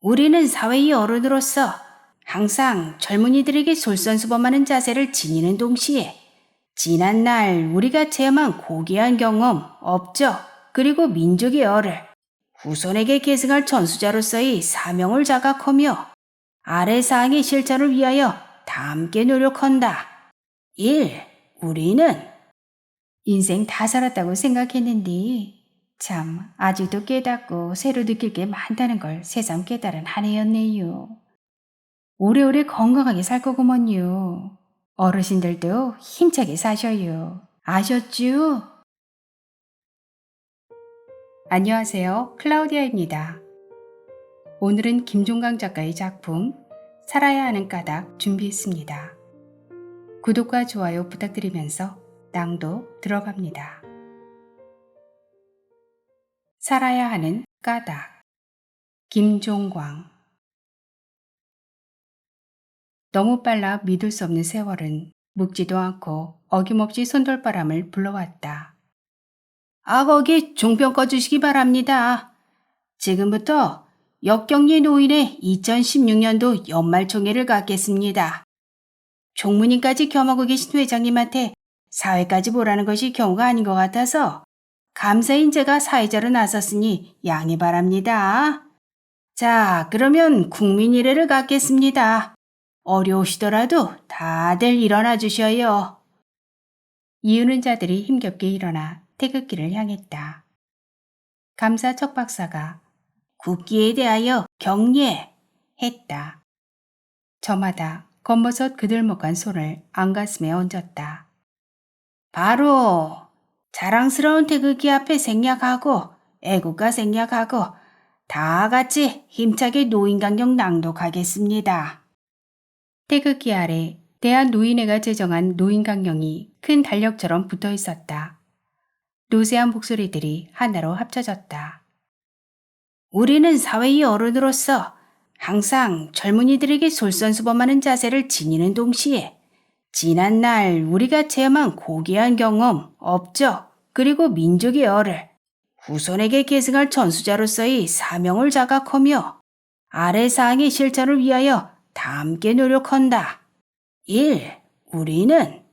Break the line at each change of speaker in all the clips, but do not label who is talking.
우리는 사회의 어른으로서 항상 젊은이들에게 솔선수범하는 자세를 지니는 동시에 지난날 우리가 체험한 고귀한 경험, 업적, 그리고 민족의 열을 후손에게 계승할 전수자로서의 사명을 자각하며 아래 사항의 실천을 위하여 다 함께 노력한다. 1. 우리는 인생 다 살았다고 생각했는데 참 아직도 깨닫고 새로 느낄 게 많다는 걸 새삼 깨달은 한 해였네요. 오래오래 건강하게 살 거구먼요. 어르신들도 힘차게 사셔요. 아셨죠? 안녕하세요. 클라우디아입니다. 오늘은 김종강 작가의 작품 살아야 하는 까닭 준비했습니다. 구독과 좋아요 부탁드리면서 낭독 들어갑니다. 살아야 하는 까닭. 김종광. 너무 빨라 믿을 수 없는 세월은 묵지도 않고 어김없이 손돌바람을 불러왔다. 거기 종편 꺼주시기 바랍니다. 지금부터 역경리 노인의 2016년도 연말총회를 갖겠습니다. 총무님까지 겸하고 계신 회장님한테 사회까지 보라는 것이 경우가 아닌 것 같아서 감사인 제가 사회자로 나섰으니 양해 바랍니다. 자, 그러면 국민일회를 갖겠습니다. 어려우시더라도 다들 일어나 주셔요. 이유는 자들이 힘겹게 일어나 태극기를 향했다. 감사 척 박사가 국기에 대하여 경례 했다. 저마다 겉멋없 그들목한 손을 안가슴에 얹었다. 바로 자랑스러운 태극기 앞에 생략하고 애국가 생략하고 다 같이 힘차게 노인강령 낭독하겠습니다. 태극기 아래 대한노인회가 제정한 노인강령이 큰 달력처럼 붙어 있었다. 노세한 목소리들이 하나로 합쳐졌다. 우리는 사회의 어른으로서 항상 젊은이들에게 솔선수범하는 자세를 지니는 동시에 지난날 우리가 체험한 고귀한 경험, 업적, 그리고 민족의 열을 후손에게 계승할 전수자로서의 사명을 자각하며 아래 사항의 실천을 위하여 다 함께 노력한다. 1. 우리는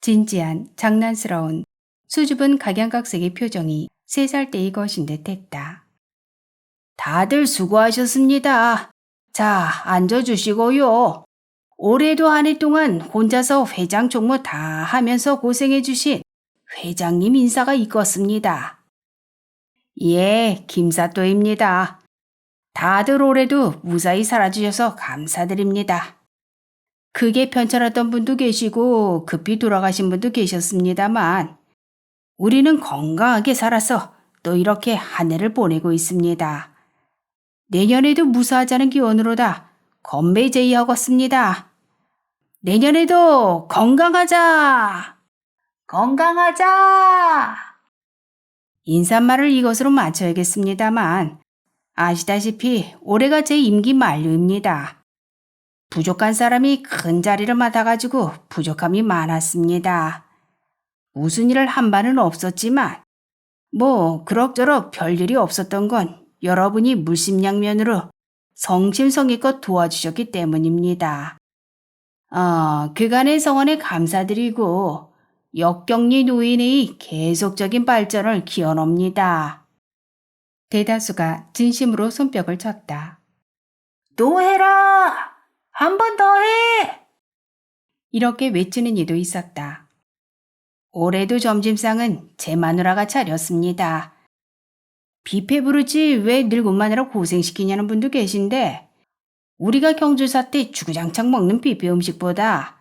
진지한, 장난스러운, 수줍은 각양각색의 표정이 3살 때의 것인 듯 했다. 다들 수고하셨습니다. 자, 앉아주시고요. 올해도 한 해 동안 혼자서 회장 총무 다 하면서 고생해주신 회장님 인사가 있겠습니다. 예, 김사또입니다. 다들 올해도 무사히 살아주셔서 감사드립니다. 크게 편찮았던 분도 계시고 급히 돌아가신 분도 계셨습니다만 우리는 건강하게 살아서 또 이렇게 한 해를 보내고 있습니다. 내년에도 무사하자는 기원으로다 건배제의하겠습니다. 내년에도 건강하자! 건강하자! 인사말을 이것으로 마쳐야겠습니다만 아시다시피 올해가 제 임기 만료입니다. 부족한 사람이 큰 자리를 맡아가지고 부족함이 많았습니다. 무슨 일을 한 바는 없었지만 그럭저럭 별일이 없었던 건 여러분이 물심양면으로 성심성의껏 도와주셨기 때문입니다. 그간의 성원에 감사드리고 역경리 노인의 계속적인 발전을 기원합니다. 대다수가 진심으로 손뼉을 쳤다. 또 해라! 한 번 더 해! 이렇게 외치는 이도 있었다. 올해도 점심상은 제 마누라가 차렸습니다. 뷔페 부르지 왜 늙은 마누라 고생시키냐는 분도 계신데 우리가 경주사 때 주구장창 먹는 뷔페 음식보다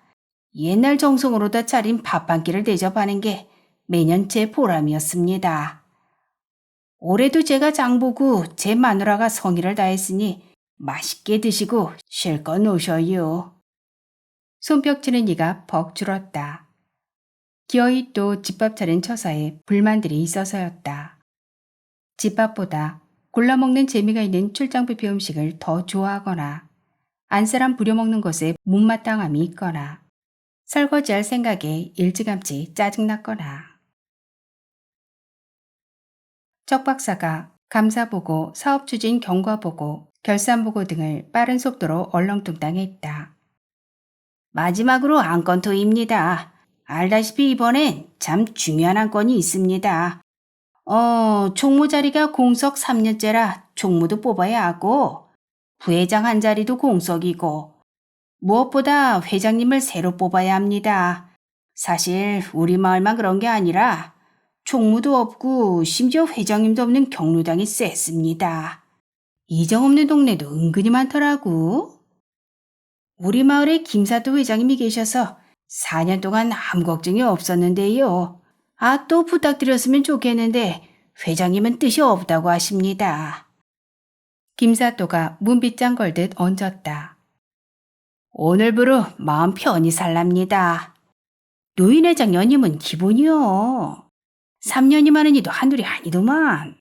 옛날 정성으로 다 차린 밥 한 끼를 대접하는 게 매년 제 보람이었습니다. 올해도 제가 장보고 제 마누라가 성의를 다했으니 맛있게 드시고 실컷 노셔요. 손뼉 치는 이가 벅 줄었다. 기어이 또 집밥 차린 처사에 불만들이 있어서였다. 집밥보다 골라먹는 재미가 있는 출장뷔페 음식을 더 좋아하거나 안사람 부려먹는 것에 못마땅함이 있거나 설거지할 생각에 일찌감치 짜증났거나 척 박사가 감사보고, 사업추진 경과보고, 결산보고 등을 빠른 속도로 얼렁뚱땅했다. 마지막으로 안건 토의입니다. 알다시피 이번엔 참 중요한 안건이 있습니다. 총무 자리가 공석 3년째라 총무도 뽑아야 하고, 부회장 한 자리도 공석이고, 무엇보다 회장님을 새로 뽑아야 합니다. 사실 우리 마을만 그런 게 아니라 총무도 없고 심지어 회장님도 없는 경로당이 셌습니다. 이정 없는 동네도 은근히 많더라고. 우리 마을에 김사또 회장님이 계셔서 4년 동안 아무 걱정이 없었는데요. 또 부탁드렸으면 좋겠는데 회장님은 뜻이 없다고 하십니다. 김사또가 문빗장 걸듯 얹었다. 오늘부로 마음 편히 살랍니다. 노인회장 연임은 기본이요. 3년이 많으니도 한둘이 아니더만.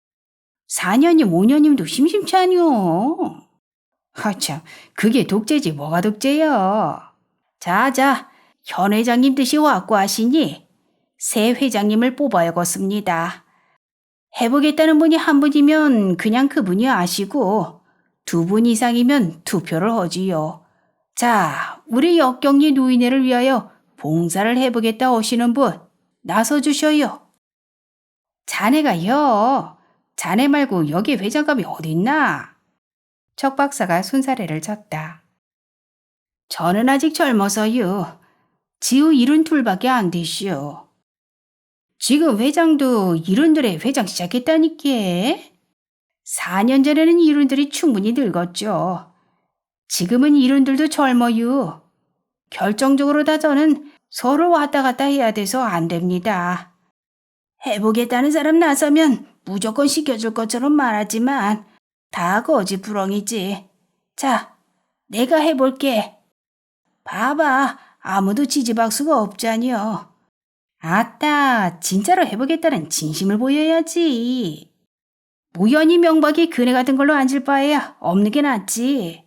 4년이면 5년이면 심심치 아니요. 하참, 그게 독재지 뭐가 독재요. 자자, 현 회장님 뜻이 왔고 하시니 새 회장님을 뽑아야겠습니다. 해보겠다는 분이 한 분이면 그냥 그분이 아시고 2분 이상이면 투표를 하지요. 자, 우리 역경리 노인회를 위하여 봉사를 해보겠다 하시는 분 나서주셔요. 자네가요. 자네 말고 여기 회장감이 어딨나? 척 박사가 손사래를 쳤다. 저는 아직 젊어서요. 지우 72밖에 안 되시오. 지금 회장도 이른들의 회장 시작했다니까. 4년 전에는 이른들이 충분히 늙었죠. 지금은 이른들도 젊어요. 결정적으로 다 저는 서로 왔다 갔다 해야 돼서 안 됩니다. 해보겠다는 사람 나서면 무조건 시켜줄 것처럼 말하지만 다 거짓부렁이지. 자, 내가 해볼게. 봐봐, 아무도 지지박수가 없잖여. 아따, 진짜로 해보겠다는 진심을 보여야지. 우연히 명박이 그네 같은 걸로 앉을 바에야 없는 게 낫지.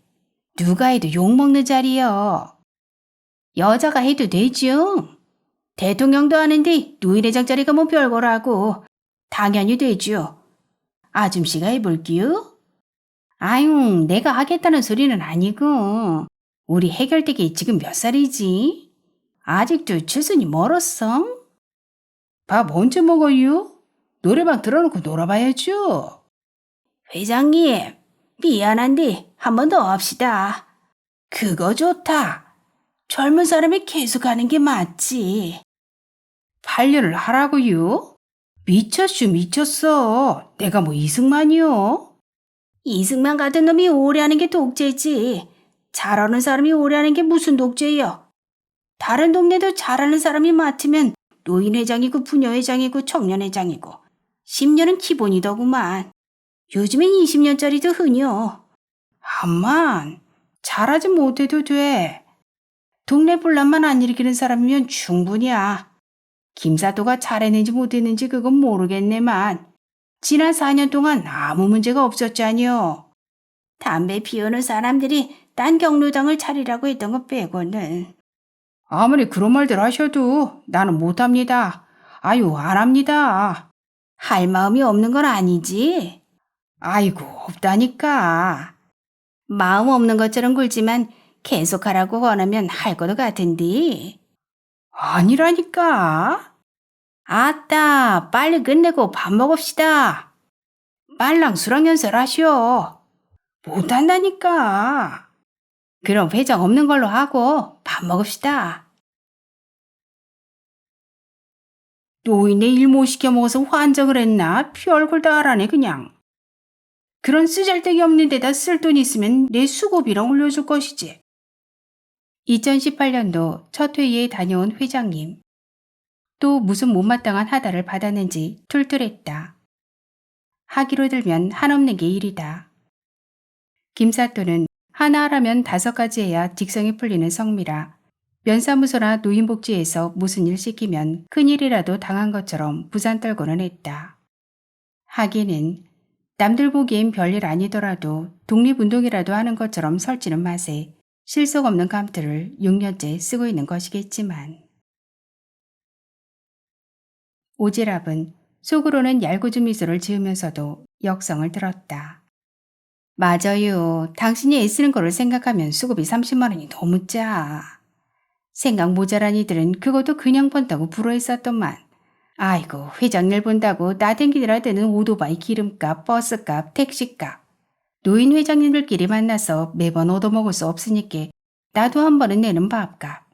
누가 해도 욕먹는 자리여. 여자가 해도 되죠. 대통령도 하는데 노인회장 자리가 뭐 별거라고. 당연히 되죠. 아줌씨가 해볼게요. 아유, 내가 하겠다는 소리는 아니고. 우리 해결되기 지금 몇 살이지? 아직도 출순이 멀었어? 밥 언제 먹어요? 노래방 들어놓고 놀아봐야죠. 회장님, 미안한데 한 번 더 합시다. 그거 좋다. 젊은 사람이 계속 하는 게 맞지. 8년을 하라고요? 미쳤어. 내가 뭐 이승만이요? 이승만 같은 놈이 오래 하는 게 독재지. 잘하는 사람이 오래 하는 게 무슨 독재요? 다른 동네도 잘하는 사람이 맡으면 노인회장이고 부녀회장이고 청년회장이고 10년은 기본이더구만. 요즘엔 20년짜리도 흔히요. 암만 잘하지 못해도 돼. 동네 분란만 안 일으키는 사람이면 충분이야. 김사도가 잘했는지 못했는지 그건 모르겠네만 지난 4년 동안 아무 문제가 없었잖여. 담배 피우는 사람들이 딴 경로당을 차리라고 했던 것 빼고는. 아무리 그런 말들 하셔도 나는 못합니다. 아유, 안 합니다. 할 마음이 없는 건 아니지? 아이고, 없다니까. 마음 없는 것처럼 굴지만 계속하라고 권하면 할 것도 같은데. 아니라니까. 아따, 빨리 끝내고 밥 먹읍시다. 빨랑 수락연설 하시오. 못한다니까. 그럼 회장 없는 걸로 하고 밥 먹읍시다. 노인네 일 못 시켜 먹어서 환장을 했나? 피 얼굴 다 알아내 그냥. 그런 쓰잘데기 없는 데다 쓸 돈 있으면 내 수고비랑 올려줄 것이지. 2018년도 첫 회의에 다녀온 회장님. 또 무슨 못마땅한 하다를 받았는지 툴툴했다. 하기로 들면 한없는 게 일이다. 김사또는 하나하라면 5가지 해야 직성이 풀리는 성미라 면사무소나 노인복지에서 무슨 일 시키면 큰일이라도 당한 것처럼 부산 떨고는 했다. 하기는 남들 보기엔 별일 아니더라도 독립운동이라도 하는 것처럼 설치는 맛에 실속 없는 감투를 6년째 쓰고 있는 것이겠지만 오지랖은 속으로는 얄궂은 미소를 지으면서도 역성을 들었다. 맞아요. 당신이 애쓰는 거를 생각하면 수급이 30만 원이 너무 짜. 생각 모자란 이들은 그것도 그냥 번다고 불어했었더만. 아이고, 회장일 본다고 나댕기느라 드는 오토바이 기름값, 버스값, 택시값. 노인 회장님들끼리 만나서 매번 얻어먹을 수 없으니까 나도 한 번은 내는 밥값.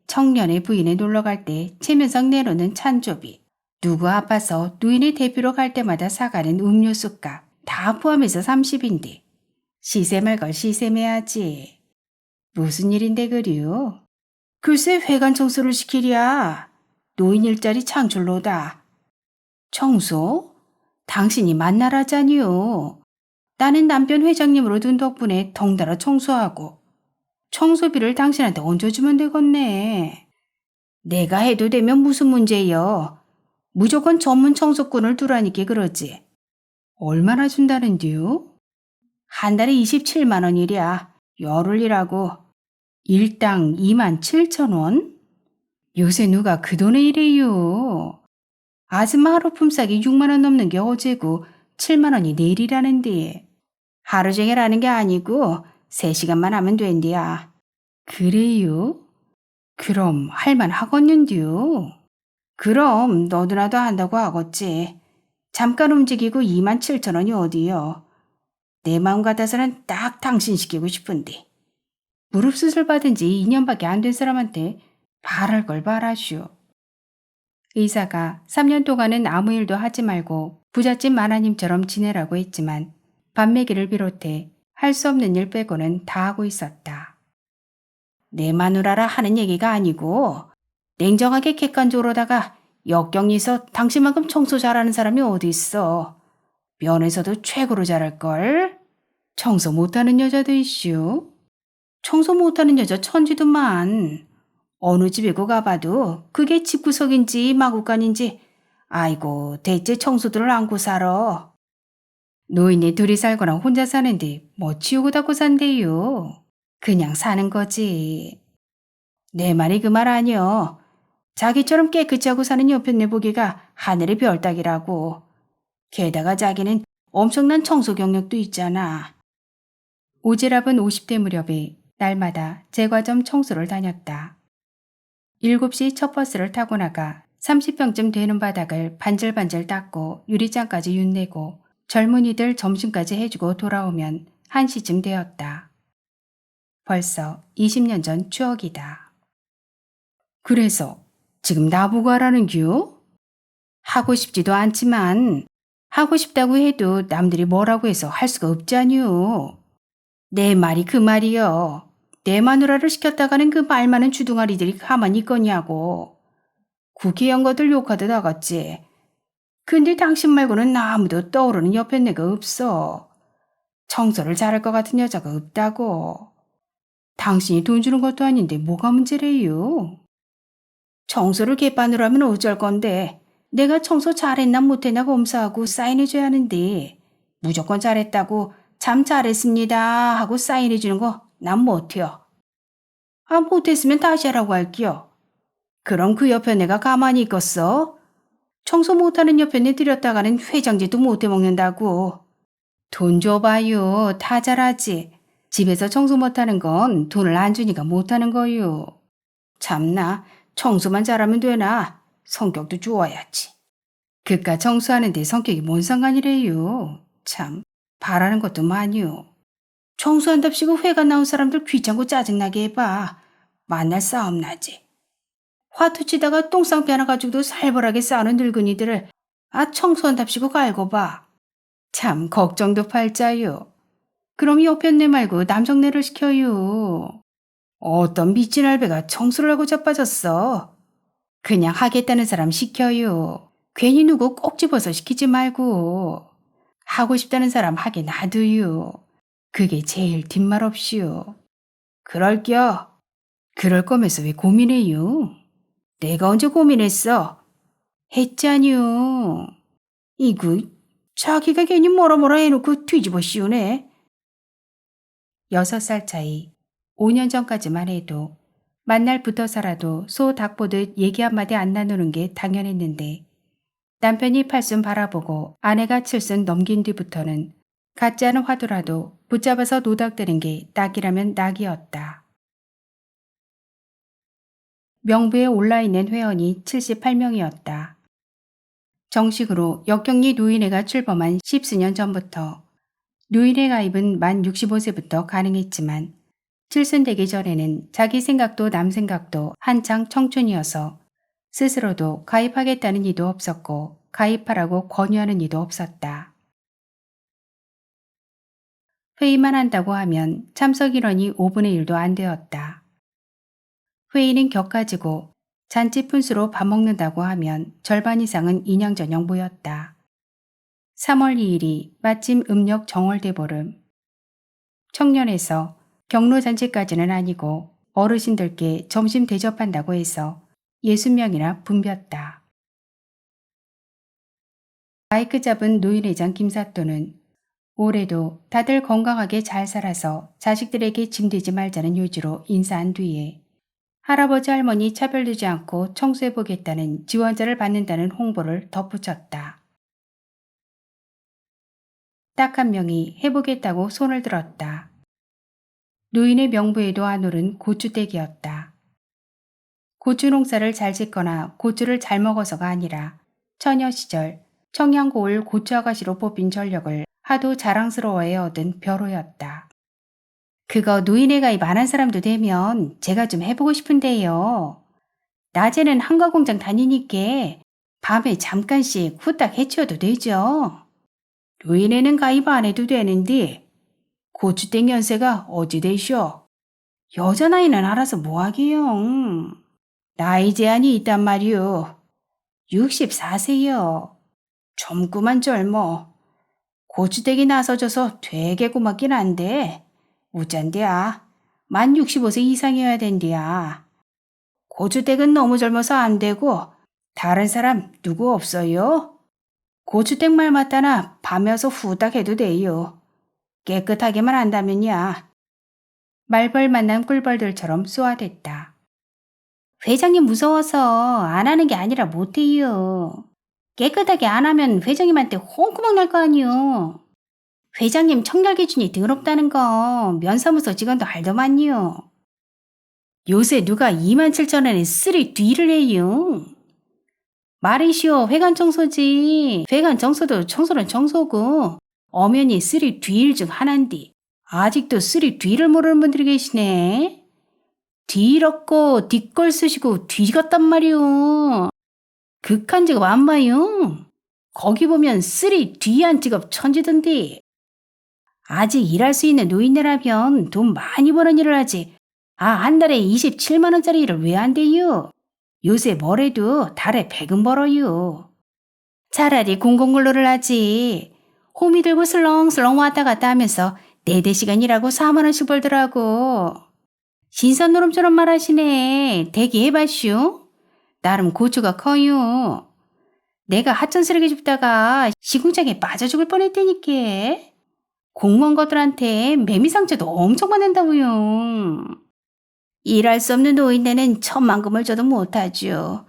청년의 부인에 놀러갈 때 체면상 내놓는 찬조비. 누구 아파서 노인의 대피로 갈 때마다 사가는 음료수값. 다 포함해서 30인데. 시세 말 걸 시세매야지. 무슨 일인데 그리요? 글쎄 회관 청소를 시키랴. 노인 일자리 창출로다. 청소? 당신이 만나라자니요. 나는 남편 회장님으로 둔 덕분에 덩달아 청소하고 청소비를 당신한테 얹어주면 되겠네. 내가 해도 되면 무슨 문제요. 무조건 전문 청소꾼을 두라니까 그러지. 얼마나 준다는데요? 한 달에 27만 원이랴. 열흘 일하고 일당 2만 7천 원? 요새 누가 그 돈에 일해요. 아줌마 하루 품삯이 6만 원 넘는 게 어제고 7만 원이 내일이라는데. 하루 종일 하는 게 아니고 3시간만 하면 된디야. 그래요? 그럼 할만 하겠는데요? 그럼 너도나도 한다고 하겠지. 잠깐 움직이고 2만 7천 원이 어디요. 내 마음 같아서는 딱 당신 시키고 싶은데. 무릎 수술 받은 지 2년밖에 안 된 사람한테 바랄 걸 바라슈. 의사가 3년 동안은 아무 일도 하지 말고 부잣집 마나님처럼 지내라고 했지만 밥 먹이를 비롯해 할 수 없는 일 빼고는 다 하고 있었다. 내 마누라라 하는 얘기가 아니고 냉정하게 객관적으로다가 역경에서 당신만큼 청소 잘하는 사람이 어디 있어. 면에서도 최고로 잘할걸. 청소 못하는 여자도 있슈. 청소 못하는 여자 천지도만. 어느 집이고 가봐도 그게 집구석인지 마구간인지 아이고 대체 청소들을 안고 살아. 노인이 둘이 살거나 혼자 사는데 뭐 치우고 닦고 산대요. 그냥 사는 거지. 내 말이 그 말 아니여. 자기처럼 깨끗이 하고 사는 옆편네 보기가 하늘의 별 따기라고. 게다가 자기는 엄청난 청소 경력도 있잖아. 오지랖은 50대 무렵에 날마다 제과점 청소를 다녔다. 7시 첫 버스를 타고 나가 30평쯤 되는 바닥을 반질반질 닦고 유리장까지 윤내고 젊은이들 점심까지 해주고 돌아오면 1시쯤 되었다. 벌써 20년 전 추억이다. 그래서 지금 나보고 하라는 겨? 하고 싶지도 않지만 하고 싶다고 해도 남들이 뭐라고 해서 할 수가 없잖요. 내 말이 그 말이여. 내 마누라를 시켰다가는 그 말 많은 주둥아리들이 가만히 있거냐고. 국회의원 것들 욕하듯 하겠지. 근데 당신 말고는 아무도 떠오르는 여편네가 없어. 청소를 잘할 것 같은 여자가 없다고. 당신이 돈 주는 것도 아닌데 뭐가 문제래요? 청소를 개판으로 하면 어쩔 건데 내가 청소 잘했나 못했나 검사하고 사인해줘야 하는데 무조건 잘했다고 참 잘했습니다 하고 사인해주는 거 난 못해요. 아 못했으면 다시 하라고 할게요. 그럼 그 여편네가 가만히 있겠어? 청소 못하는 여편네 들였다가는 회장제도 못해 먹는다고. 돈 줘봐요. 다 잘하지. 집에서 청소 못하는 건 돈을 안 주니까 못하는 거요. 참나 청소만 잘하면 되나? 성격도 좋아야지. 그깟 청소하는데 성격이 뭔 상관이래요. 참 바라는 것도 많이요. 청소한답시고 회가 나온 사람들 귀찮고 짜증나게 해봐. 만날 싸움 나지. 화투치다가 똥쌍피 하나 가지고도 살벌하게 싸우는 늙은이들을 청소한답시고 갈고 봐. 참 걱정도 팔자요. 그럼 여편네 말고 남정네를 시켜요. 어떤 미친 할배가 청소를 하고 자빠졌어. 그냥 하겠다는 사람 시켜요. 괜히 누구 꼭 집어서 시키지 말고. 하고 싶다는 사람 하게 놔두요. 그게 제일 뒷말 없이요. 그럴겨. 그럴 거면서 왜 고민해요? 내가 언제 고민했어? 했잖요. 이구 자기가 괜히 뭐라 해놓고 뒤집어 씌우네. 6살 차이. 5년 전까지만 해도 만날 붙어서라도 소 닭 보듯 얘기 한마디 안 나누는 게 당연했는데 남편이 팔순 바라보고 아내가 칠순 넘긴 뒤부터는 같지 않은 화두라도 붙잡아서 노닥대는 게 낙이라면 낙이었다. 명부에 올라있는 회원이 78명이었다. 정식으로 역경리 노인회가 출범한 10수년 전부터 노인회 가입은 만 65세부터 가능했지만 칠순 되기 전에는 자기 생각도 남 생각도 한창 청춘이어서 스스로도 가입하겠다는 이도 없었고 가입하라고 권유하는 이도 없었다. 회의만 한다고 하면 참석 인원이 5분의 1도 안 되었다. 회의는 격가지고 잔치 푼수로 밥 먹는다고 하면 절반 이상은 인양전형 모였다. 3월 2일이 마침 음력 정월대보름. 청년에서 경로잔치까지는 아니고 어르신들께 점심 대접한다고 해서 60명이나 붐볐다. 마이크 잡은 노인회장 김사또는 올해도 다들 건강하게 잘 살아서 자식들에게 짐되지 말자는 요지로 인사한 뒤에 할아버지 할머니 차별되지 않고 청소해보겠다는 지원자를 받는다는 홍보를 덧붙였다. 딱 한 명이 해보겠다고 손을 들었다. 노인의 명부에도 안 오른 고추떼기였다. 고추 농사를 잘 짓거나 고추를 잘 먹어서가 아니라 처녀 시절 청양고을 고추 아가씨로 뽑힌 전력을 하도 자랑스러워해 얻은 벼로였다. 그거 노인회 가입 안 한 사람도 되면 제가 좀 해보고 싶은데요. 낮에는 한가공장 다니니까 밤에 잠깐씩 후딱 해치워도 되죠. 노인회는 가입 안 해도 되는데 고추땡 연세가 어찌 되쇼? 여자 나이는 알아서 뭐하게요. 나이 제한이 있단 말이오. 64세요. 젊구만 젊어. 고추댁이 나서줘서 되게 고맙긴 한데 우짠디야. 만 65세 이상이어야 된디야. 고추댁은 너무 젊어서 안 되고 다른 사람 누구 없어요? 고추댁 말 맞다나 밤에 와서 후딱 해도 돼요. 깨끗하게만 한다면야. 말벌 만난 꿀벌들처럼 쏘아댔다. 회장님 무서워서 안 하는 게 아니라 못해요. 깨끗하게 안 하면 회장님한테 홍구멍 날 거 아니요. 회장님 청결 기준이 더럽다는 거 면사무소 직원도 알더만요. 요새 누가 27,000원에 쓰리 뒤를 해요. 말이시오 회관 청소지. 회관 청소도 청소는 청소고 엄연히 쓰리 뒤일 중 하나인데 아직도 쓰리 뒤를 모르는 분들이 계시네. 뒤럽고 뒷걸 쓰시고 뒤같단 말이오. 극한 직업 안 봐요. 거기 보면 쓰리 뒤한 직업 천지던데. 아직 일할 수 있는 노인네라면 돈 많이 버는 일을 하지. 한 달에 27만 원짜리 일을 왜 안 돼요? 요새 뭐래도 달에 100은 벌어요. 차라리 공공근로를 하지. 호미 들고 슬렁슬렁 왔다 갔다 하면서 4-4시간 일하고 4만 원씩 벌더라고. 신선노름처럼 말하시네. 대기해봤슈? 나름 고추가 커요. 내가 하천 쓰레기 줍다가 시궁창에 빠져 죽을 뻔했다니까. 공무원 것들한테 매미상처도 엄청 받는다고요. 일할 수 없는 노인네는 천만금을 줘도 못하죠.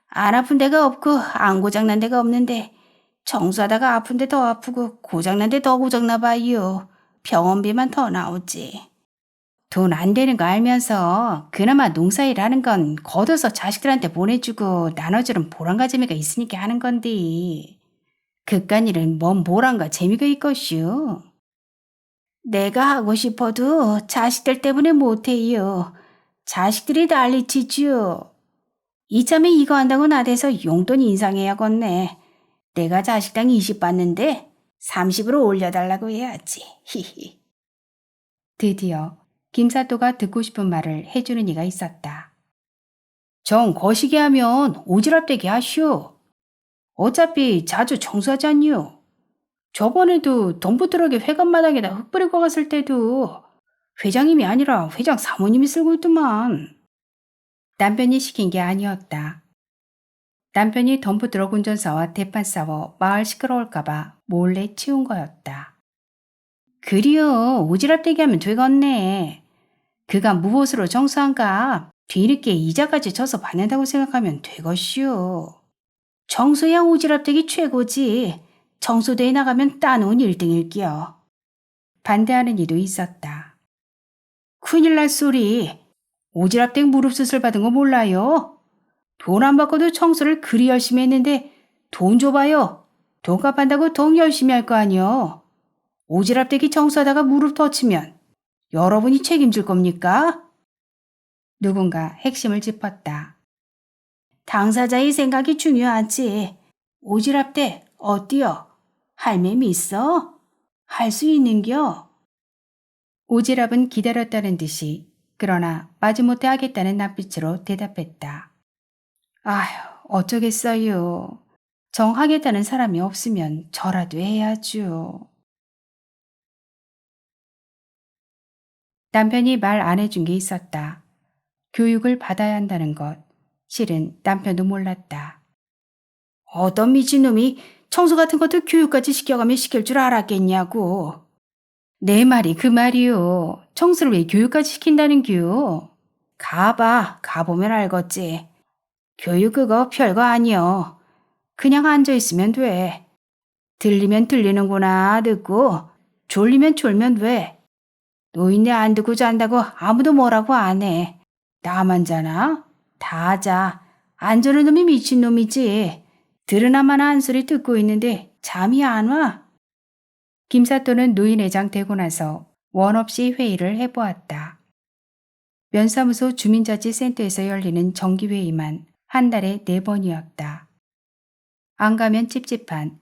안 아픈 데가 없고 안 고장난 데가 없는데 청소하다가 아픈 데 더 아프고 고장난 데 더 고장나 봐요. 병원비만 더 나오지. 돈 안 되는 거 알면서 그나마 농사일 하는 건 걷어서 자식들한테 보내주고 나눠주는 보람가재미가 있으니까 하는 건데 그깟 일은 뭔 보람과 재미가 있겠슈. 내가 하고 싶어도 자식들 때문에 못해요. 자식들이 난리치죠. 이참에 이거 한다고 나대서 용돈 인상해야겠네. 내가 자식당 20 받는데 30으로 올려달라고 해야지. 히히. 드디어 김사또가 듣고 싶은 말을 해주는 이가 있었다. 정 거시기 하면 오지랖되게 하시오. 어차피 자주 청소하지 않요. 저번에도 덤프트럭에 회관마당에다 흙 뿌리고 갔을 때도 회장님이 아니라 회장 사모님이 쓸고 있더만. 남편이 시킨 게 아니었다. 남편이 덤프트럭 운전사와 대판 싸워 마을 시끄러울까봐 몰래 치운 거였다. 그리요 오지랖되게 하면 되겠네. 그가 무보수로 청소한 값 뒤늦게 이자까지 져서 받는다고 생각하면 되것이오. 청소야 오지랖되기 최고지. 청소대에 나가면 따놓은 1등일게요. 반대하는 이도 있었다. 큰일 날 소리. 오지랖댁 무릎 수술 받은 거 몰라요? 돈 안 받고도 청소를 그리 열심히 했는데 돈 줘봐요. 돈 갚한다고 더 열심히 할 거 아니요. 오지랖댁이 청소하다가 무릎 다치면 여러분이 책임질 겁니까? 누군가 핵심을 짚었다. 당사자의 생각이 중요하지. 오지랖댁 어때요? 할매 있어? 할 수 있는겨? 오지랖은 기다렸다는 듯이 그러나 마지못해 하겠다는 낯빛으로 대답했다. 아휴 어쩌겠어요. 정하겠다는 사람이 없으면 저라도 해야죠. 남편이 말 안 해준 게 있었다. 교육을 받아야 한다는 것. 실은 남편도 몰랐다. 어떤 미친놈이 청소 같은 것도 교육까지 시켜가며 시킬 줄 알았겠냐고. 내 말이 그 말이요. 청소를 왜 교육까지 시킨다는 겨? 가보면 알겠지. 교육 그거 별거 아니여. 그냥 앉아있으면 돼. 들리면 들리는구나 듣고 졸리면 졸면 돼. 노인네 안 듣고 잔다고 아무도 뭐라고 안 해. 나만 자나? 다 자. 안 자는 놈이 미친놈이지. 들으나마나 한 소리 듣고 있는데 잠이 안 와. 김사또는 노인회장 되고 나서 원 없이 회의를 해보았다. 면사무소 주민자치센터에서 열리는 정기회의만 한 달에 4번이었다. 안 가면 찝찝한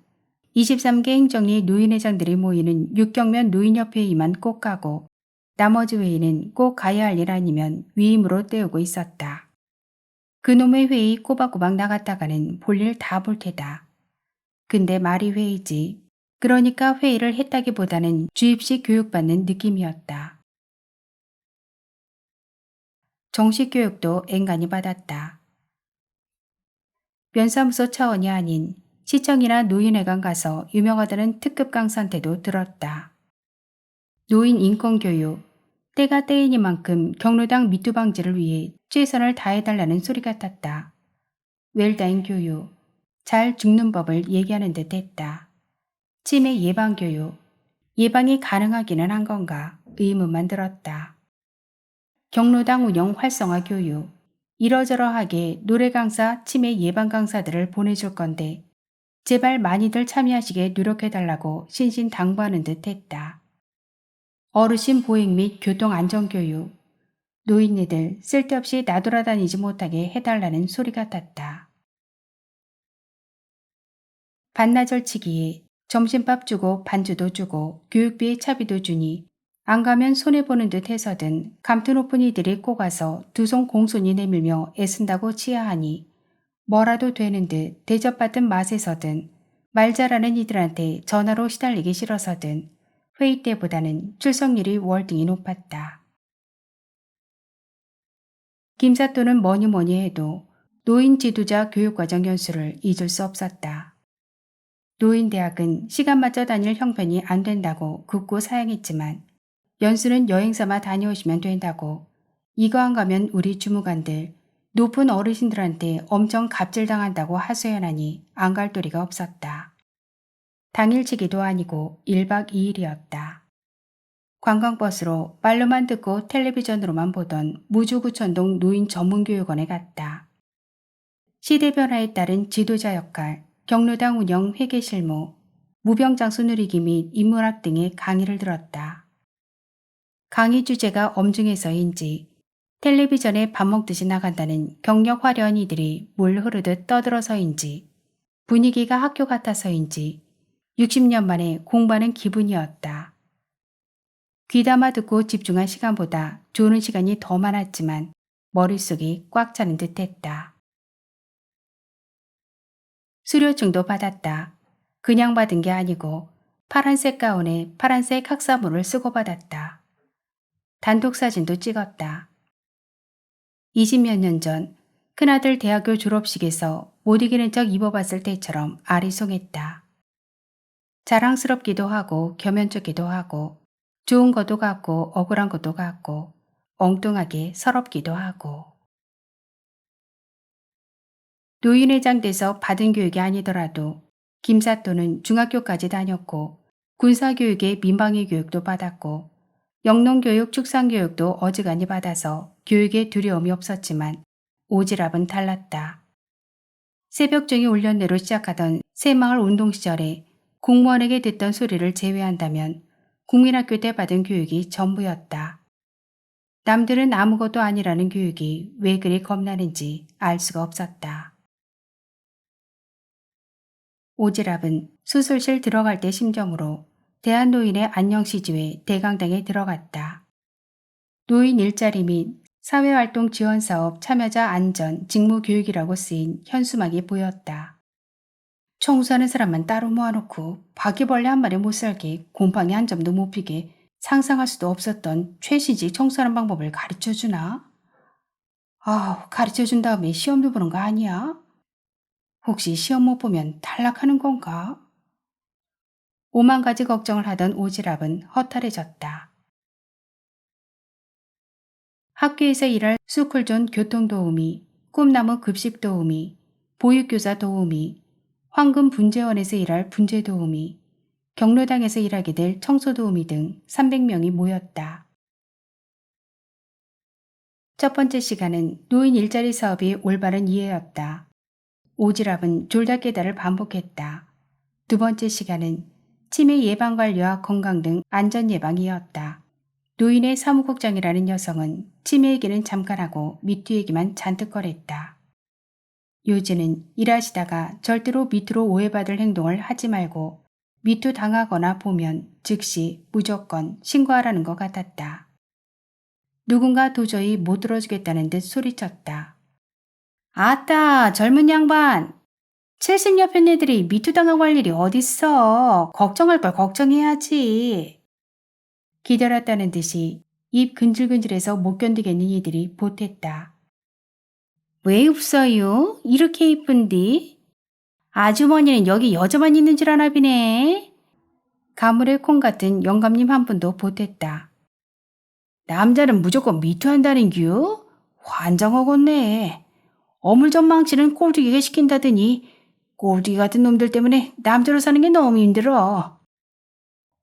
23개 행정리 노인회장들이 모이는 육경면 노인협회의만 꼭 가고 나머지 회의는 꼭 가야 할 일 아니면 위임으로 때우고 있었다. 그놈의 회의 꼬박꼬박 나갔다가는 볼일 다 볼 테다. 근데 말이 회의지. 그러니까 회의를 했다기보다는 주입식 교육받는 느낌이었다. 정식 교육도 앵간히 받았다. 면사무소 차원이 아닌 시청이나 노인회관 가서 유명하다는 특급 강사한테도 들었다. 노인 인권교육, 때가 때이니만큼 경로당 미투 방지를 위해 최선을 다해달라는 소리 같았다. 웰다인 교육, 잘 죽는 법을 얘기하는 듯 했다. 치매 예방 교육, 예방이 가능하기는 한 건가 의문만 들었다. 경로당 운영 활성화 교육, 이러저러하게 노래 강사, 치매 예방 강사들을 보내줄 건데 제발 많이들 참여하시게 노력해달라고 신신당부하는 듯 했다. 어르신 보행 및 교통안전교육, 노인네들 쓸데없이 나돌아다니지 못하게 해달라는 소리 같았다. 반나절치기에 점심밥 주고 반주도 주고 교육비에 차비도 주니 안 가면 손해보는 듯 해서든 감투 높은 이들이 꼭 와서 두 손 공손히 내밀며 애쓴다고 치하하니 뭐라도 되는 듯 대접받은 맛에서든 말 잘하는 이들한테 전화로 시달리기 싫어서든 회의 때보다는 출석률이 월등히 높았다. 김사또는 뭐니 해도 노인 지도자 교육과정 연수를 잊을 수 없었다. 노인대학은 시간 맞춰 다닐 형편이 안 된다고 굳고 사양했지만 연수는 여행사마 다녀오시면 된다고 이거 안 가면 우리 주무관들 높은 어르신들한테 엄청 갑질당한다고 하소연하니 안 갈 도리가 없었다. 당일치기도 아니고 1박 2일이었다. 관광버스로 말로만 듣고 텔레비전으로만 보던 무주구천동 노인전문교육원에 갔다. 시대 변화에 따른 지도자 역할, 경로당 운영 회계 실무, 무병장수 누리기 및 인문학 등의 강의를 들었다. 강의 주제가 엄중해서인지 텔레비전에 밥 먹듯이 나간다는 경력 화려한 이들이 물 흐르듯 떠들어서인지 분위기가 학교 같아서인지 60년 만에 공부하는 기분이었다. 귀담아 듣고 집중한 시간보다 조는 시간이 더 많았지만 머릿속이 꽉 차는 듯했다. 수료증도 받았다. 그냥 받은 게 아니고 파란색 가운에 파란색 학사모를 쓰고 받았다. 단독 사진도 찍었다. 20몇 년 전 큰아들 대학교 졸업식에서 못 이기는 척 입어봤을 때처럼 아리송했다. 자랑스럽기도 하고 겸연쩍기도 하고 좋은 것도 같고 억울한 것도 같고 엉뚱하게 서럽기도 하고 노인회장 돼서 받은 교육이 아니더라도 김사또는 중학교까지 다녔고 군사교육에 민방위 교육도 받았고 영농교육, 축산교육도 어지간히 받아서 교육에 두려움이 없었지만 오지랖은 달랐다. 새벽종이 훈련대로 시작하던 새마을 운동 시절에 공무원에게 듣던 소리를 제외한다면 국민학교 때 받은 교육이 전부였다. 남들은 아무것도 아니라는 교육이 왜 그리 겁나는지 알 수가 없었다. 오지랖은 수술실 들어갈 때 심정으로 대한노인의 안녕시주회 대강당에 들어갔다. 노인 일자리 및 사회활동 지원사업 참여자 안전 직무교육이라고 쓰인 현수막이 보였다. 청소하는 사람만 따로 모아놓고 바퀴벌레 한 마리 못 살게 곰팡이 한 점도 못 피게 상상할 수도 없었던 최신식 청소하는 방법을 가르쳐주나? 가르쳐준 다음에 시험도 보는 거 아니야? 혹시 시험 못 보면 탈락하는 건가? 오만 가지 걱정을 하던 오지랖은 허탈해졌다. 학교에서 일할 스쿨존 교통도우미, 꿈나무 급식도우미, 보육교사 도우미, 황금 분재원에서 일할 분재도우미, 경로당에서 일하게 될 청소도우미 등 300명이 모였다. 첫 번째 시간은 노인 일자리 사업의 올바른 이해였다. 오지랖은 졸다 깨다를 반복했다. 두 번째 시간은 치매 예방관리와 건강 등 안전예방이었다. 노인의 사무국장이라는 여성은 치매 얘기는 잠깐 하고 미투 얘기만 잔뜩 꺼냈다. 요즘은 일하시다가 절대로 미투로 오해받을 행동을 하지 말고 미투 당하거나 보면 즉시 무조건 신고하라는 것 같았다. 누군가 도저히 못 들어주겠다는 듯 소리쳤다. 아따, 젊은 양반! 70여 편 애들이 미투 당하고 할 일이 어딨어. 걱정할 걸 걱정해야지. 기다렸다는 듯이 입 근질근질해서 못 견디겠는 이들이 보탰다. 왜 없어요? 이렇게 이쁜디? 아주머니는 여기 여자만 있는 줄 아나 비네. 가물의 콩 같은 영감님 한 분도 보탰다. 남자는 무조건 미투한다는 겨? 환장하겠네. 어물전 망치는 꼴뚜기가 시킨다더니 꼴뚜기 같은 놈들 때문에 남자로 사는 게 너무 힘들어.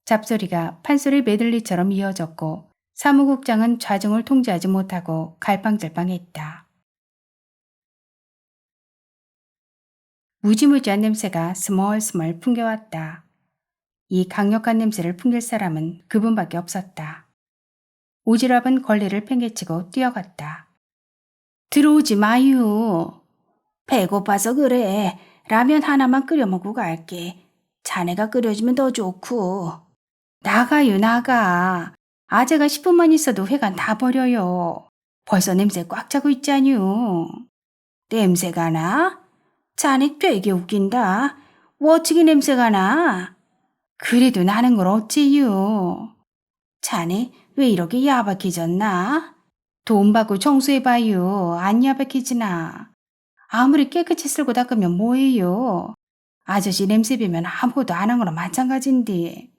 잡소리가 판소리 메들리처럼 이어졌고 사무국장은 좌정을 통제하지 못하고 갈팡질팡했다. 무지무지한 냄새가 스멀스멀 풍겨왔다. 이 강력한 냄새를 풍길 사람은 그분밖에 없었다. 오지랖은 걸레를 팽개치고 뛰어갔다. 들어오지 마유. 배고파서 그래. 라면 하나만 끓여 먹고 갈게. 자네가 끓여주면 더 좋고. 나가요, 나가. 아재가 10분만 있어도 회관 다 버려요. 벌써 냄새 꽉 차고 있잖유. 냄새가 나? 자네 되게 웃긴다. 워치기 냄새가 나. 그래도 나는 걸 어째요. 자네 왜 이렇게 야박해졌나? 돈 받고 청소해봐요. 안 야박해지나. 아무리 깨끗이 쓸고 닦으면 뭐해요. 아저씨 냄새 배면 아무것도 안 한 거나 마찬가지인데.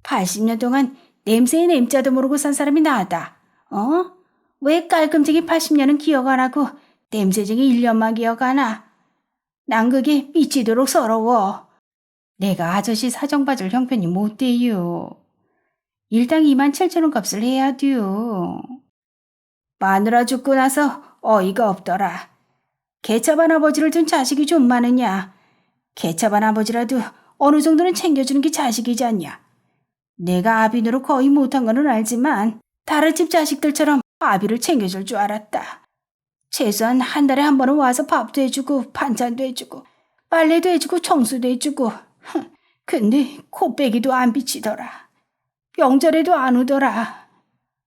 80년 동안 냄새의 냄자도 모르고 산 사람이 나다. 왜 깔끔쟁이 80년은 기억 안 하고 냄새쟁이 1년만 기억하나? 난 그게 미치도록 서러워. 내가 아저씨 사정 봐줄 형편이 못 돼요. 일당 27,000원 값을 해야 돼요. 마누라 죽고 나서 어이가 없더라. 개차반 아버지를 둔 자식이 좀 많으냐. 개차반 아버지라도 어느 정도는 챙겨주는 게 자식이지 않냐. 내가 아비노로 거의 못한 거는 알지만 다른 집 자식들처럼 아비를 챙겨줄 줄 알았다. 최소한 한 달에 한 번은 와서 밥도 해주고 반찬도 해주고 빨래도 해주고 청소도 해주고. 근데 코빼기도 안 비치더라. 명절에도 안 오더라.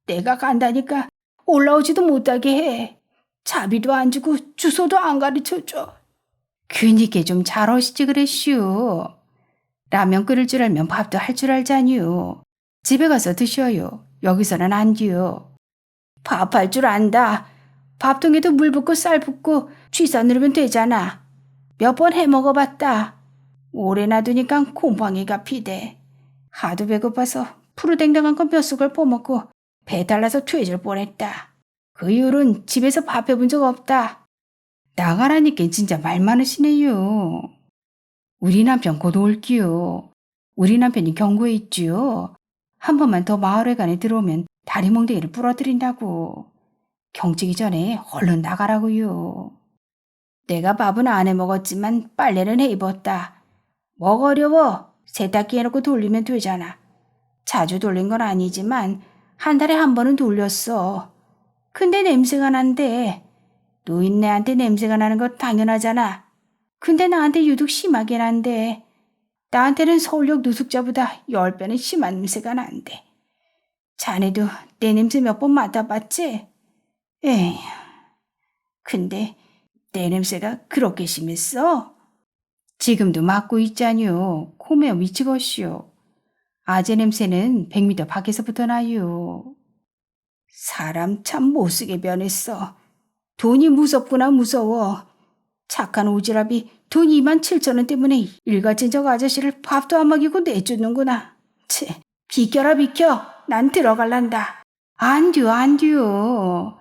내가 간다니까 올라오지도 못하게 해. 자비도 안 주고 주소도 안 가르쳐줘. 그니까 좀 잘 오시지 그랬슈. 라면 끓일 줄 알면 밥도 할 줄 알자니요. 집에 가서 드셔요. 여기서는 안 돼요. 밥할 줄 안다. 밥통에도 물 붓고 쌀 붓고 쥐사 누르면 되잖아. 몇 번 해먹어봤다. 오래 놔두니까 곰팡이가 피대. 하도 배고파서 푸르댕댕한 건 몇 숟갈 퍼먹고 배탈 나서 퇴질 뻔했다. 그 이후로는 집에서 밥 해본 적 없다. 나가라니까 진짜 말 많으시네요. 우리 남편 곧 올기요. 우리 남편이 경고해 있지요. 한 번만 더 마을회관에 들어오면 다리 몽둥이를 부러뜨린다고. 경치기 전에 얼른 나가라고요. 내가 밥은 안 해 먹었지만 빨래는 해 입었다. 뭐가 어려워? 세탁기 해놓고 돌리면 되잖아. 자주 돌린 건 아니지만 한 달에 한 번은 돌렸어. 근데 냄새가 난대. 노인네한테 냄새가 나는 거 당연하잖아. 근데 나한테 유독 심하게 난대. 나한테는 서울역 노숙자보다 10배는 심한 냄새가 난대. 자네도 내 냄새 몇 번 맡아봤지? 에이, 근데 내 냄새가 그렇게 심했어? 지금도 맡고 있자니요. 코메어 미치겠시오. 아재 냄새는 100m 밖에서부터 나요. 사람 참 못쓰게 변했어. 돈이 무섭구나 무서워. 착한 오지랖이 돈 27,000원 때문에 일가진 저 아저씨를 밥도 안 먹이고 내쫓는구나. 채, 비켜라 비켜. 난 들어갈란다. 안 돼요 안 돼요.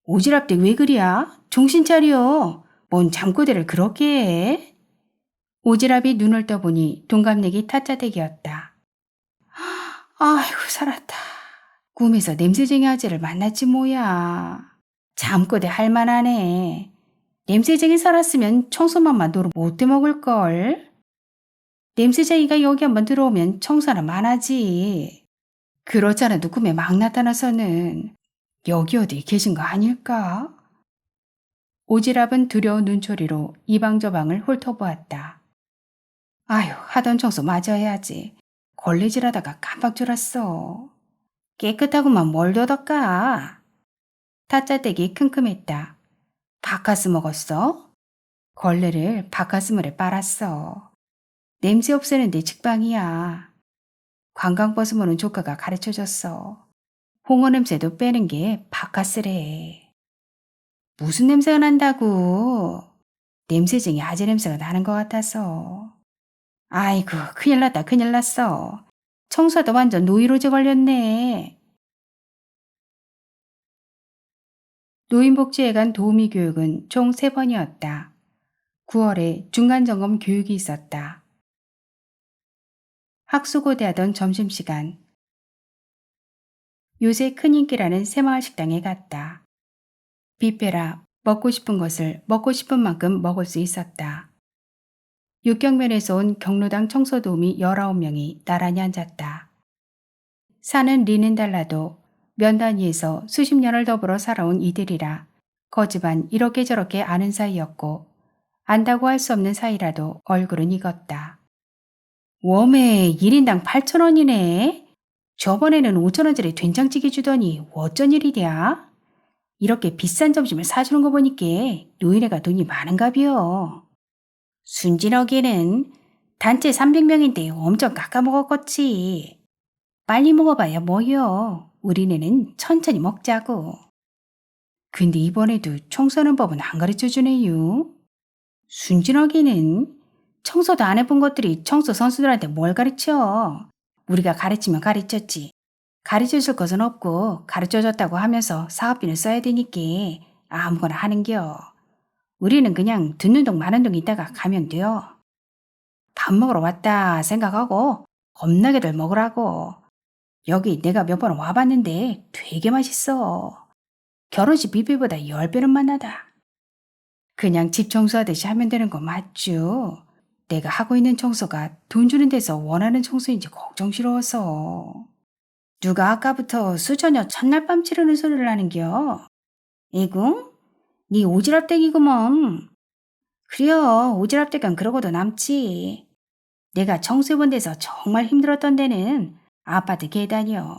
오지랖대 왜 그랴? 정신 차려. 뭔 잠꼬대를 그렇게 해? 오지랖이 눈을 떠보니 동갑내기 타짜댁이었다. 아이고 살았다. 꿈에서 냄새쟁이 아재를 만났지 뭐야. 잠꼬대 할만하네. 냄새쟁이 살았으면 청소만만 도로 못돼 먹을걸. 냄새쟁이가 여기 한번 들어오면 청소나 많아지. 그렇잖아도 꿈에 막 나타나서는 여기 어디 계신 거 아닐까? 오지랖은 두려운 눈초리로 이방저방을 훑어보았다. 아휴 하던 청소 마저 해야지. 걸레질하다가 깜빡 졸았어. 깨끗하고만 뭘 더덕까. 타짜댁이 킁킁했다. 바카스 먹었어? 걸레를 바카스물에 빨았어. 냄새 없애는데 직방이야. 관광버스 모는 조카가 가르쳐줬어. 홍어 냄새도 빼는 게 바카스래. 무슨 냄새가 난다고. 냄새쟁이 아재 냄새가 나는 것 같아서. 아이고 큰일 났다 큰일 났어. 청소하다 완전 노이로제 걸렸네. 노인복지회관 도우미 교육은 총 3번이었다. 9월에 중간점검 교육이 있었다. 학수고대하던 점심시간. 요새 큰 인기라는 새마을 식당에 갔다. 뷔페라 먹고 싶은 것을 먹고 싶은 만큼 먹을 수 있었다. 육경면에서 온 경로당 청소도우미 19명이 나란히 앉았다. 사는 리는 달라도 면 단위에서 수십 년을 더불어 살아온 이들이라 거집안 이렇게 저렇게 아는 사이였고 안다고 할 수 없는 사이라도 얼굴은 익었다. 웜에 1인당 8,000원이네. 저번에는 5,000원짜리 된장찌개 주더니 어쩐 일이랴? 이렇게 비싼 점심을 사주는 거 보니까 노인네가 돈이 많은가비요. 순진하게는 단체 300명인데 엄청 깎아먹었겠지. 빨리 먹어봐야 뭐요. 우리네는 천천히 먹자고. 근데 이번에도 청소하는 법은 안 가르쳐주네요. 순진하게는 청소도 안 해본 것들이 청소 선수들한테 뭘 가르쳐. 우리가 가르치면 가르쳤지. 가르쳐줄 것은 없고 가르쳐줬다고 하면서 사업비는 써야 되니까 아무거나 하는겨. 우리는 그냥 듣는 동 마는 동 있다가 가면 돼요. 밥 먹으러 왔다 생각하고 겁나게들 먹으라고. 여기 내가 몇 번 와봤는데 되게 맛있어. 결혼식 뷔페보다 10배는 맛나다. 그냥 집 청소하듯이 하면 되는 거 맞죠? 내가 하고 있는 청소가 돈 주는 데서 원하는 청소인지 걱정스러워서. 누가 아까부터 수저녀 첫날 밤 치르는 소리를 하는겨? 이궁? 네 오지랖댁이구먼. 그래요, 오지랖댁은 그러고도 남지. 내가 청소해본 데서 정말 힘들었던 데는 아파트 계단이요.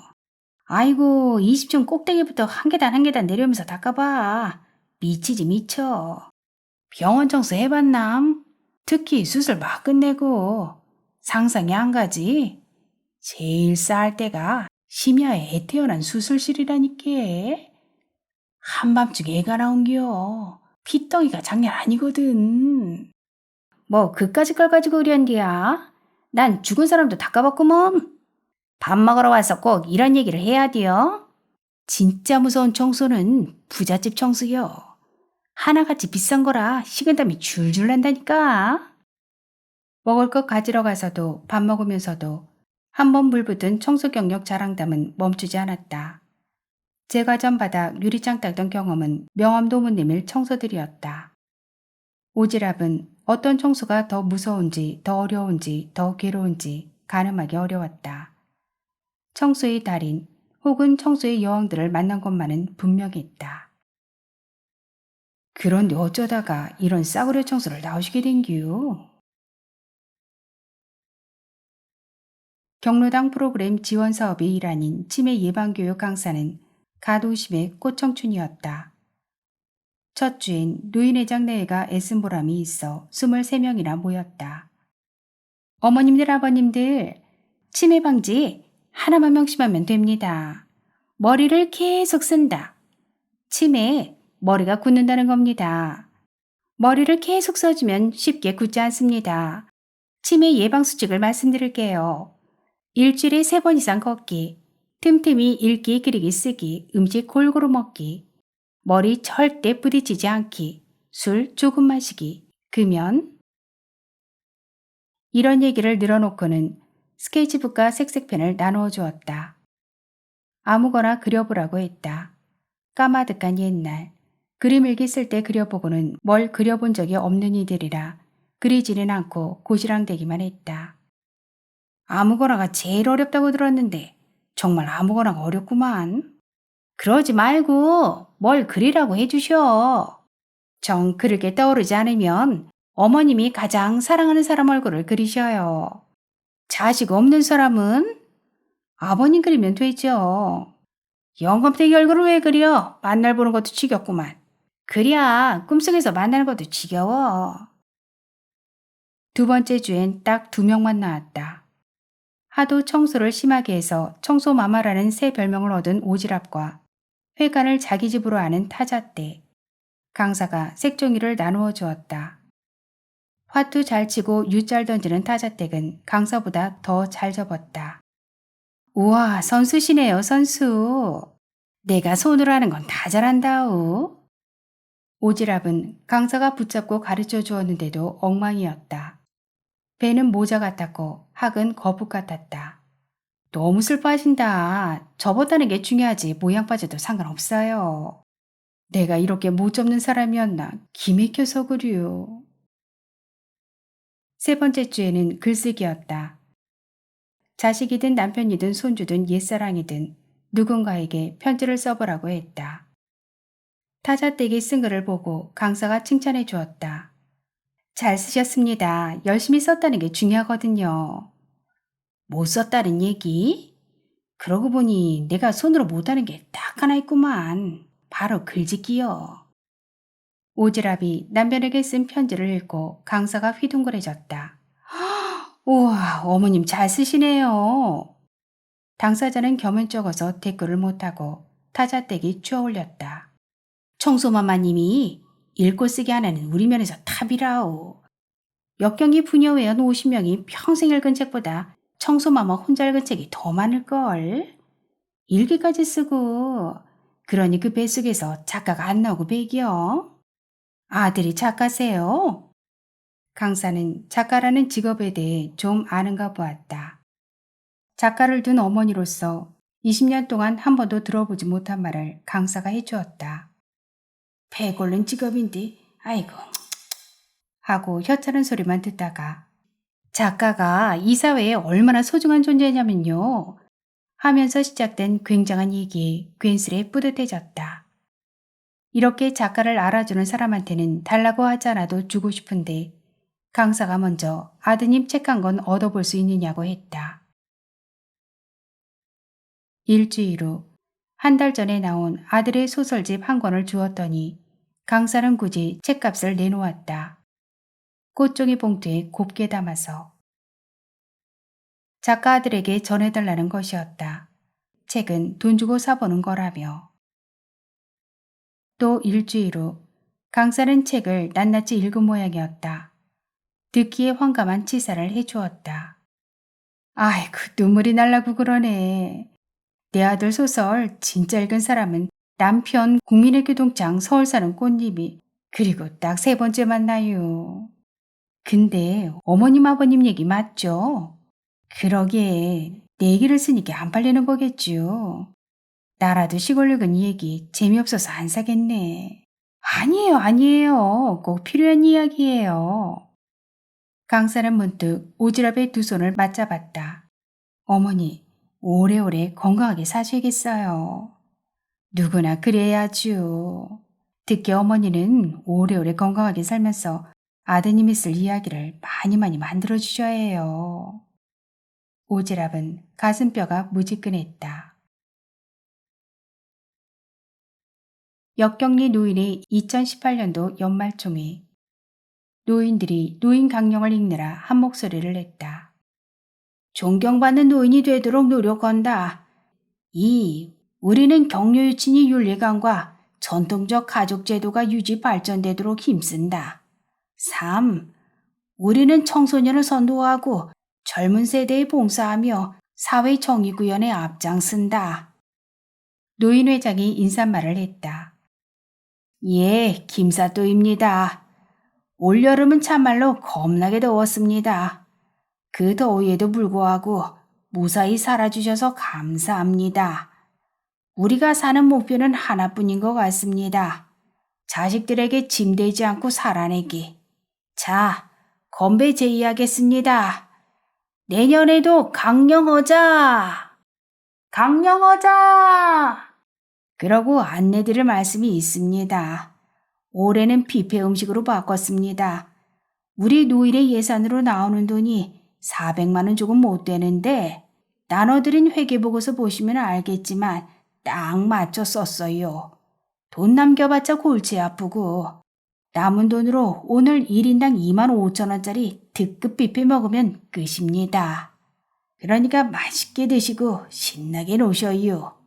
아이고 20층 꼭대기부터 한 계단 한 계단 내려오면서 닦아봐. 미치지 미쳐. 병원 청소 해봤남? 특히 수술 막 끝내고 상상이 안 가지. 제일 쌀 때가 심야에 애 태어난 수술실이라니까. 한밤중 애가 나온겨. 피덩이가 장난 아니거든. 뭐 그까짓 걸 가지고 그련디야. 난 죽은 사람도 닦아봤구먼. 밥 먹으러 와서 꼭 이런 얘기를 해야 돼요. 진짜 무서운 청소는 부잣집 청소요. 하나같이 비싼 거라 식은땀이 줄줄 난다니까. 먹을 것 가지러 가서도 밥 먹으면서도 한 번 불붙은 청소 경력 자랑담은 멈추지 않았다. 제과점 바닥 유리창 닦던 경험은 명함도 못 내밀 청소들이었다. 오지랖은 어떤 청소가 더 무서운지, 더 어려운지, 더 괴로운지 가늠하기 어려웠다. 청소의 달인 혹은 청소의 여왕들을 만난 것만은 분명했다. 그런데 어쩌다가 이런 싸구려 청소를 나오시게 된규? 경로당 프로그램 지원 사업의 일환인 치매 예방교육 강사는 가도심의 꽃청춘이었다. 첫 주엔 노인회장 내외가 애쓴 보람이 있어 23명이나 모였다. 어머님들 아버님들, 치매 방지 하나만 명심하면 됩니다. 머리를 계속 쓴다. 치매에 머리가 굳는다는 겁니다. 머리를 계속 써주면 쉽게 굳지 않습니다. 치매 예방 수칙을 말씀드릴게요. 일주일에 3번 이상 걷기, 틈틈이 읽기, 그리기, 쓰기, 음식 골고루 먹기, 머리 절대 부딪히지 않기, 술 조금 마시기, 금연. 이런 얘기를 늘어놓고는 스케치북과 색색펜을 나누어 주었다. 아무거나 그려보라고 했다. 까마득한 옛날, 그림 일기 쓸 때 그려보고는 뭘 그려본 적이 없는 이들이라 그리지는 않고 고지랑대기만 했다. 아무거나가 제일 어렵다고 들었는데 정말 아무거나가 어렵구만. 그러지 말고 뭘 그리라고 해주셔. 정 그렇게 떠오르지 않으면 어머님이 가장 사랑하는 사람 얼굴을 그리셔요. 자식 없는 사람은 아버님 그리면 되죠. 영감탱이 얼굴을 왜 그려? 만날 보는 것도 지겹구만. 그랴 꿈속에서 만나는 것도 지겨워. 두 번째 주엔 딱 2명만 나왔다. 하도 청소를 심하게 해서 청소마마라는 새 별명을 얻은 오지랖과 회관을 자기 집으로 아는 타자떼. 강사가 색종이를 나누어 주었다. 화투 잘 치고 유 잘 던지는 타자댁은 강사보다 더 잘 접었다. 우와, 선수시네요, 선수. 내가 손으로 하는 건 다 잘한다우. 오지랖은 강사가 붙잡고 가르쳐 주었는데도 엉망이었다. 배는 모자 같았고 학은 거북 같았다. 너무 슬퍼하신다. 접었다는 게 중요하지 모양 빠져도 상관없어요. 내가 이렇게 못 접는 사람이었나 기맥혀서 그려. 세 번째 주에는 글쓰기였다. 자식이든 남편이든 손주든 옛사랑이든 누군가에게 편지를 써보라고 했다. 타자떼기 쓴 글을 보고 강사가 칭찬해 주었다. 잘 쓰셨습니다. 열심히 썼다는 게 중요하거든요. 못 썼다는 얘기? 그러고 보니 내가 손으로 못하는 게 딱 하나 있구만. 바로 글짓기요. 오지랖이 남편에게 쓴 편지를 읽고 강사가 휘둥그레졌다. 우와, 어머님 잘 쓰시네요. 당사자는 겸연쩍어서 댓글을 못하고 타자떼기 추어 올렸다. 청소마마님이 읽고 쓰기 하나는 우리 면에서 탑이라오. 역경기 부녀회원 50명이 평생 읽은 책보다 청소마마 혼자 읽은 책이 더 많을걸. 일기까지 쓰고 그러니 그 뱃속에서 작가가 안 나오고 배기요. 아들이 작가세요? 강사는 작가라는 직업에 대해 좀 아는가 보았다. 작가를 둔 어머니로서 20년 동안 한 번도 들어보지 못한 말을 강사가 해주었다. 배골른 직업인데 아이고 하고 혀차는 소리만 듣다가 작가가 이 사회에 얼마나 소중한 존재냐면요 하면서 시작된 굉장한 얘기에 괜스레 뿌듯해졌다. 이렇게 작가를 알아주는 사람한테는 달라고 하지 않아도 주고 싶은데 강사가 먼저 아드님 책 한 권 얻어볼 수 있느냐고 했다. 일주일 후 한 달 전에 나온 아들의 소설집 한 권을 주었더니 강사는 굳이 책값을 내놓았다. 꽃종이 봉투에 곱게 담아서. 작가 아들에게 전해달라는 것이었다. 책은 돈 주고 사보는 거라며. 또 일주일 후 강사는 책을 낱낱이 읽은 모양이었다. 듣기에 황감한 치사를 해주었다. 아이고 눈물이 날라고 그러네. 내 아들 소설 진짜 읽은 사람은 남편 국민의 교동장 서울 사는 꽃님이 그리고 딱 세 번째 만나요. 근데 어머님 아버님 얘기 맞죠? 그러게 내 얘기를 쓰니까 안 팔리는 거겠죠. 나라도 시골 늙은 얘기 재미없어서 안 사겠네. 아니에요, 아니에요. 꼭 필요한 이야기예요. 강사는 문득 오지랖의 두 손을 맞잡았다. 어머니, 오래오래 건강하게 사셔야겠어요. 누구나 그래야죠. 특히 어머니는 오래오래 건강하게 살면서 아드님이 쓸 이야기를 많이 많이 만들어주셔야 해요. 오지랖은 가슴뼈가 무지끈했다. 역경리 노인의 2018년도 연말총회. 노인들이 노인 강령을 읽느라 한 목소리를 냈다. 존경받는 노인이 되도록 노력한다. 2. 우리는 격려유치니 윤리관과 전통적 가족제도가 유지 발전되도록 힘쓴다. 3. 우리는 청소년을 선도하고 젊은 세대에 봉사하며 사회 정의 구현에 앞장선다. 노인회장이 인사말을 했다. 예, 김사또입니다. 올여름은 참말로 겁나게 더웠습니다. 그 더위에도 불구하고 무사히 살아주셔서 감사합니다. 우리가 사는 목표는 하나뿐인 것 같습니다. 자식들에게 짐되지 않고 살아내기. 자, 건배 제의하겠습니다. 내년에도 강령하자! 강령하자! 그러고 안내드릴 말씀이 있습니다. 올해는 뷔페 음식으로 바꿨습니다. 우리 노인의 예산으로 나오는 돈이 400만 원 조금 못 되는데 나눠드린 회계보고서 보시면 알겠지만 딱 맞춰 썼어요. 돈 남겨봤자 골치 아프고 남은 돈으로 오늘 1인당 2만 5천 원짜리 특급 뷔페 먹으면 끝입니다. 그러니까 맛있게 드시고 신나게 노셔요.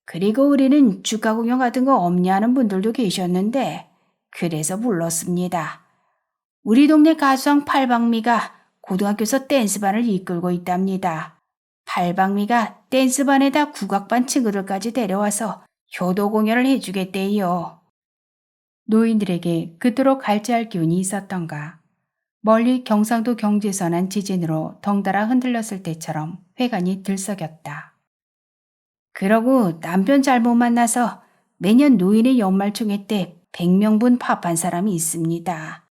그리고 우리는 축가 공연 같은 거 없냐 하는 분들도 계셨는데 그래서 불렀습니다. 우리 동네 가수왕 팔방미가 고등학교에서 댄스반을 이끌고 있답니다. 팔방미가 댄스반에다 국악반 친구들까지 데려와서 효도 공연을 해주겠대요. 노인들에게 그토록 갈지할 기운이 있었던가. 멀리 경상도 경주에서 난 지진으로 덩달아 흔들렸을 때처럼 회관이 들썩였다. 그러고 남편 잘못 만나서 매년 노인의 연말총회 때 100명분 밥한 사람이 있습니다.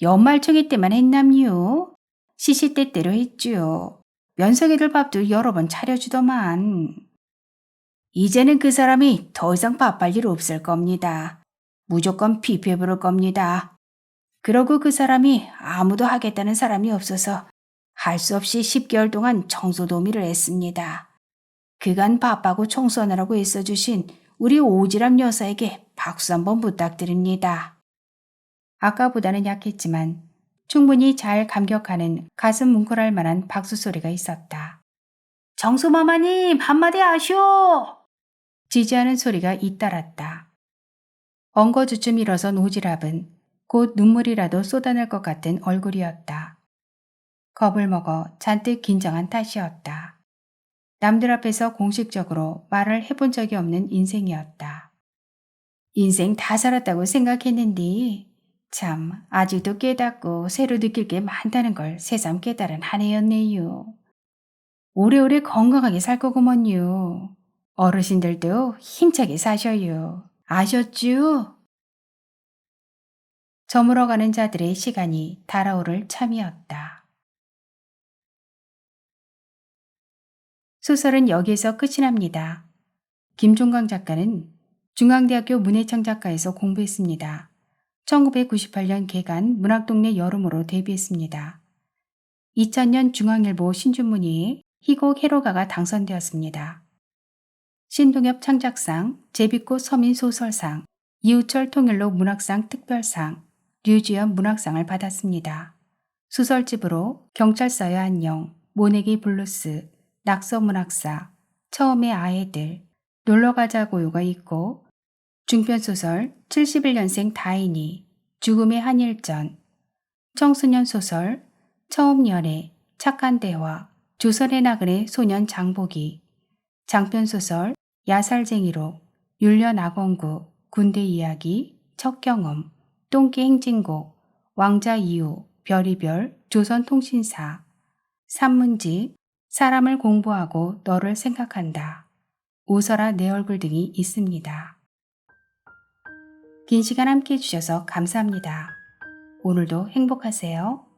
연말총회 때만 했남요. 시시때때로 했죠. 면석이들 밥도 여러 번 차려주더만. 이제는 그 사람이 더 이상 밥할 일 없을 겁니다. 무조건 뷔페 부를 겁니다. 그러고 그 사람이 아무도 하겠다는 사람이 없어서 할 수 없이 10개월 동안 청소 도우미를 했습니다. 그간 바빠고 청소하느라고 애써주신 우리 오지랖 여사에게 박수 한번 부탁드립니다. 아까보다는 약했지만 충분히 잘 감격하는 가슴 뭉클할 만한 박수 소리가 있었다. 정수마마님 한마디 하쇼! 지지하는 소리가 잇따랐다. 엉거주춤 일어선 오지랖은 곧 눈물이라도 쏟아낼 것 같은 얼굴이었다. 겁을 먹어 잔뜩 긴장한 탓이었다. 남들 앞에서 공식적으로 말을 해본 적이 없는 인생이었다. 인생 다 살았다고 생각했는데 참 아직도 깨닫고 새로 느낄 게 많다는 걸 새삼 깨달은 한 해였네요. 오래오래 건강하게 살 거구먼요. 어르신들도 힘차게 사셔요. 아셨쥬? 저물어가는 자들의 시간이 달아오를 참이었다. 소설은 여기에서 끝이 납니다. 김종강 작가는 중앙대학교 문해창 작가에서 공부했습니다. 1998년 개간 문학동네 여름으로 데뷔했습니다. 2000년 중앙일보 신춘문예에 희곡 해로가가 당선되었습니다. 신동엽 창작상, 제비꽃 서민 소설상, 이우철 통일로 문학상 특별상, 류주연 문학상을 받았습니다. 소설집으로 경찰서의 안녕, 모내기 블루스, 낙서 문학사, 처음의 아이들, 놀러가자고요가 있고 중편소설 71년생 다인이, 죽음의 한일전, 청소년 소설 처음 연애, 착한 대화, 조선의 나그네 소년 장보기, 장편소설 야살쟁이로, 율련 악원구, 군대 이야기, 첫 경험, 똥개 행진곡, 왕자 이후, 별이별, 조선통신사, 산문집, 사람을 공부하고 너를 생각한다, 웃어라 내 얼굴 등이 있습니다. 긴 시간 함께 해주셔서 감사합니다. 오늘도 행복하세요.